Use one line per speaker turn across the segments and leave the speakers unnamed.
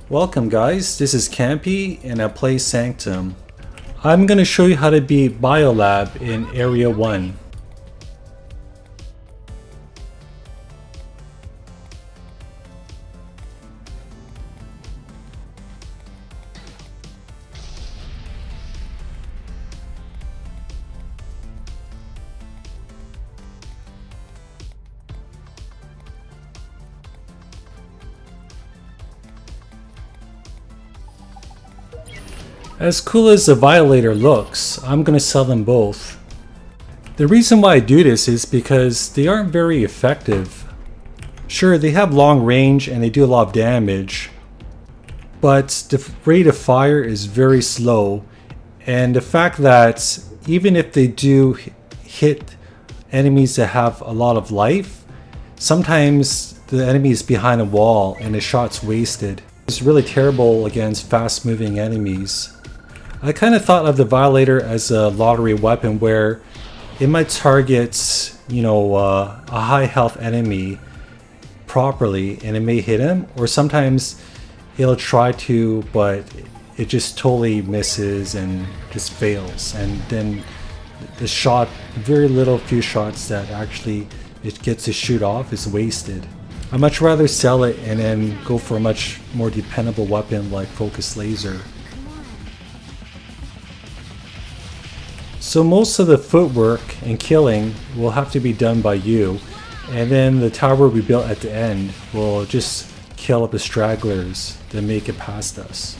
Welcome guys, this is Campie and I play Sanctum. I'm going to show you how to beat Biolab in Area 1. As cool as the Violator looks, I'm going to sell them both. The reason why I do this is because they aren't very effective. Sure, they have long range and they do a lot of damage, but the rate of fire is very slow, and the fact that even if they do hit enemies that have a lot of life, sometimes the enemy is behind a wall and the shot's wasted. It's really terrible against fast moving enemies. I kind of thought of the Violator as a lottery weapon where it might target, a high health enemy properly and it may hit him, or sometimes it'll try to, but it just totally misses and just fails. And then the shot, very little few shots that actually it gets to shoot off is wasted. I'd much rather sell it and then go for a much more dependable weapon like focus laser. So most of the footwork and killing will have to be done by you, and then the tower we built at the end will just kill up the stragglers that make it past us.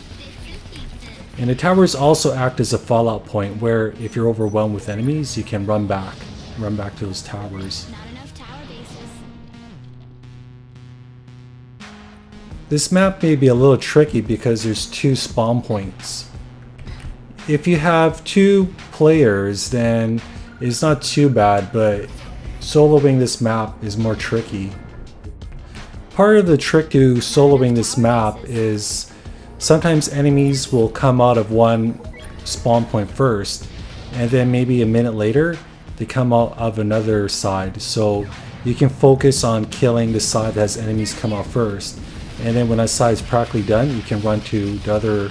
And the towers also act as a fallout point where if you're overwhelmed with enemies, you can run back to those towers. This map may be a little tricky because there's two spawn points. If you have two players, then it's not too bad, but soloing this map is more tricky. Part of the trick to soloing this map is sometimes enemies will come out of one spawn point first, and then maybe a minute later they come out of another side. So you can focus on killing the side that has enemies come out first, and then when that side is practically done, you can run to the other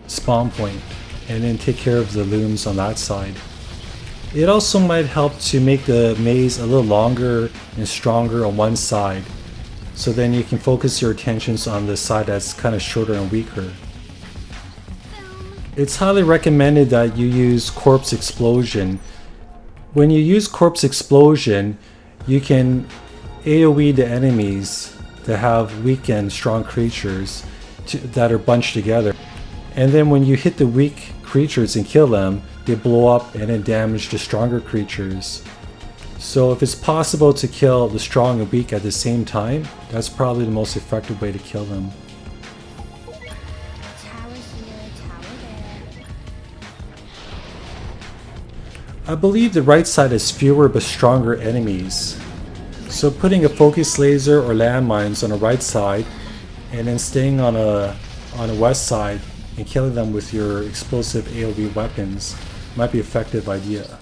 spawn point and then take care of the looms on that side. It also might help to make the maze a little longer and stronger on one side, so then you can focus your attentions on the side that's kind of shorter and weaker. It's highly recommended that you use Corpse Explosion. When you use Corpse Explosion, you can AoE the enemies that have weak and strong creatures that are bunched together. And then when you hit the weak creatures and kill them, they blow up and then damage the stronger creatures. So if it's possible to kill the strong and weak at the same time, that's probably the most effective way to kill them. I believe the right side has fewer but stronger enemies. So putting a focus laser or landmines on the right side and then staying on the west side and killing them with your explosive AoE weapons might be an effective idea.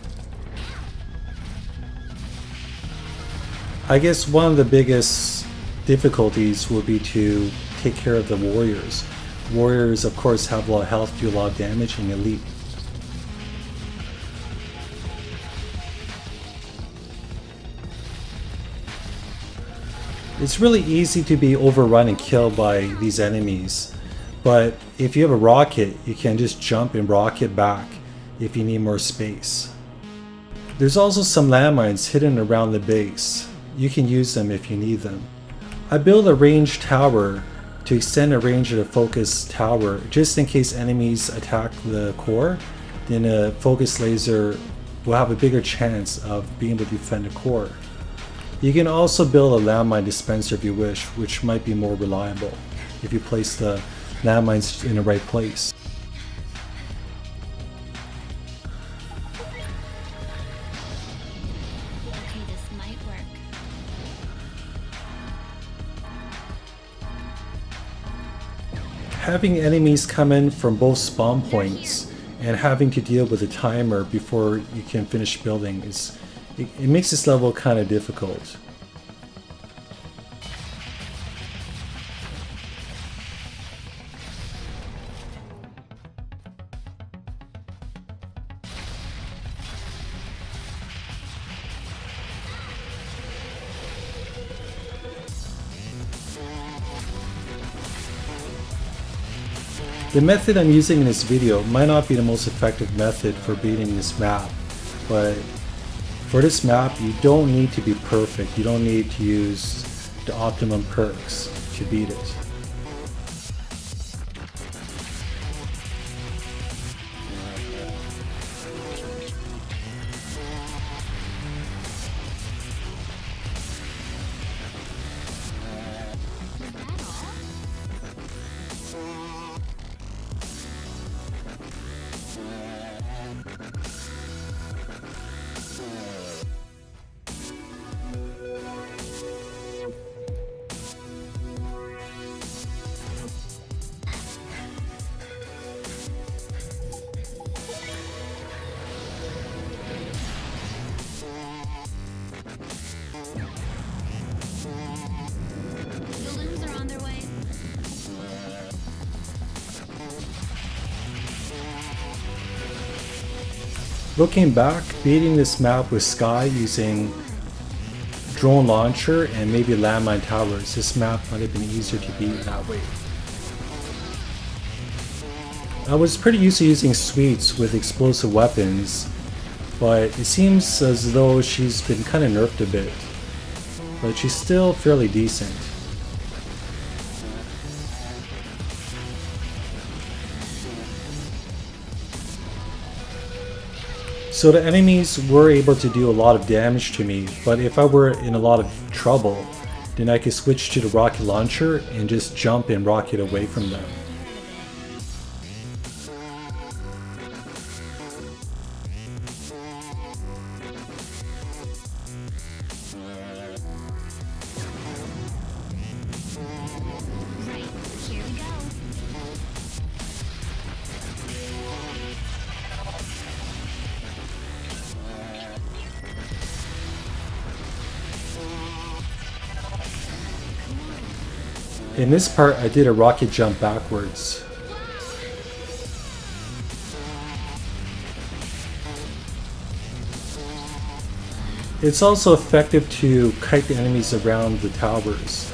I guess one of the biggest difficulties will be to take care of the warriors. Warriors of course have a lot of health, do a lot of damage, and elite. It's really easy to be overrun and killed by these enemies. But if you have a rocket, you can just jump and rocket back if you need more space. There's also some landmines hidden around the base. You can use them if you need them. I built a ranged tower to extend the range of the focus tower just in case enemies attack the core. Then a focus laser will have a bigger chance of being able to defend the core. You can also build a landmine dispenser if you wish, which might be more reliable if you place the landmines in the right place.
Okay, this might work.
Having enemies come in from both spawn points and having to deal with a timer before you can finish building it makes this level kind of difficult. The method I'm using in this video might not be the most effective method for beating this map, but for this map you don't need to be perfect. You don't need to use the optimum perks to beat it.
Balloons are on their way.
Looking back, beating this map with Sky using drone launcher and maybe landmine towers, this map might have been easier to beat that way. I was pretty used to using Feats with explosive weapons, but it seems as though she's been kind of nerfed a bit, but she's still fairly decent. So the enemies were able to do a lot of damage to me, but if I were in a lot of trouble, then I could switch to the rocket launcher and just jump and rocket away from them.
Right, here we go.
In this part, I did a rocket jump backwards. It's also effective to kite the enemies around the towers.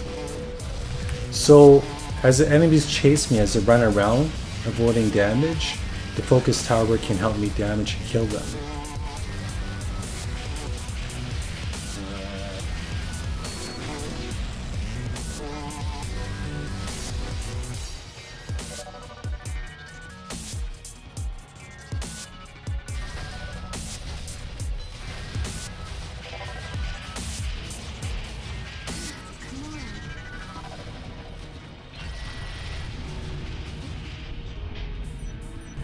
So, as the enemies chase me as I run around, avoiding damage, the focus tower can help me damage and kill them.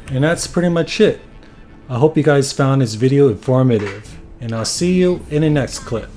And that's pretty much it. I hope you guys found this video informative, and I'll see you in the next clip.